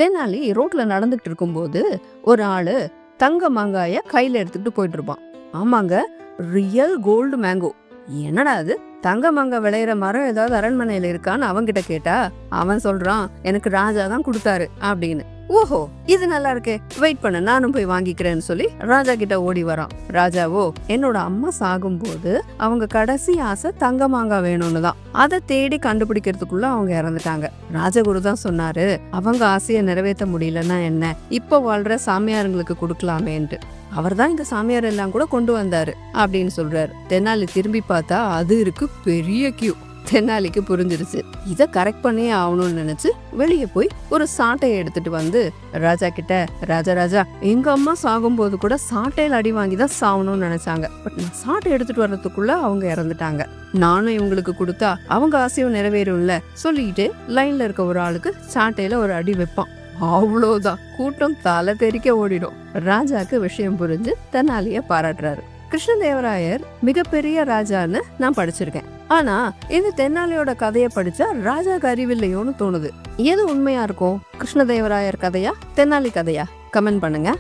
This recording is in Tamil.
தெனாலி ரோட்ல நடந்துட்டு இருக்கும்போது ஒரு ஆளு தங்க மாங்காய கையில எடுத்துட்டு போயிட்டு இருப்பான். ஆமாங்க, ரியல் கோல்டு மேங்கோ. என்னடா அது, தங்க மாங்காய் விளையிற மரம் ஏதாவது அரண்மனையில இருக்கான்னு அவன்கிட்ட கேட்டா அவன் சொல்றான், எனக்கு ராஜா தான் கொடுத்தாரு அப்படின்னு. ஓஹோ, இது நல்லா இருக்கே, வெயிட் பண்ண, நானும் போய் வாங்கிக்கிறேன்னு சொல்லி ராஜா கிட்ட ஓடி வரான். ராஜாவோ, என்னோட அம்மா சாகும்போது அவங்க கடைசி ஆசை தங்க மாங்காய் வேணும்னு தான். அதை தேடி கண்டுபிடிக்கிறதுக்குள்ள அவங்க இறந்துட்டாங்க. ராஜகுரு தான் சொன்னாரு, அவங்க ஆசையை நிறைவேற்ற முடியலன்னா என்ன, இப்ப வாழ்ற சாமியாருங்களுக்கு கொடுக்கலாமேன்ட்டு. அவர் தான் இந்த சாமியார் எல்லாம் கூட கொண்டு வந்தாரு அப்படின்னு சொல்றாரு. தெனாலி திரும்பி பார்த்தா அது இருக்கு பெரிய கியூ. தெனாலிக்கு புரிஞ்சிருச்சு, இத கரெக்ட் பண்ணி ஆகணும்னு நினைச்சு வெளியே போய் ஒரு சாட்டையை எடுத்துட்டு வந்து ராஜா கிட்ட, ராஜா எங்க அம்மா சாகும்போது கூட சாட்டையில அடி வாங்கி தான் சாகணும்னு நினைச்சாங்க. பட் நான் சாட்டை எடுத்துட்டு வர்றதுக்குள்ள அவங்க இறந்துட்டாங்க. நானும் இவங்களுக்கு கொடுத்தா அவங்க ஆசையும் நிறைவேறும்ல சொல்லிட்டு லைன்ல இருக்க ஒரு ஆளுக்கு சாட்டையில ஒரு அடி வைப்பான். அவ்வளோதான், கூட்டம் தலை தெறிக்க ஓடிடும். ராஜாக்கு விஷயம் புரிஞ்சு தெனாலிய பாராட்டுறாரு. கிருஷ்ணதேவராயர் மிகப்பெரிய ராஜான்னு நான் படிச்சிருக்கேன். ஆனா இந்த தென்னாலியோட கதையை படிச்சா ராஜாக்கு அறிவில்லையோன்னு தோணுது. எது உண்மையா இருக்கும், கிருஷ்ணதேவராயர் கதையா தென்னாலி கதையா? கமெண்ட் பண்ணுங்க.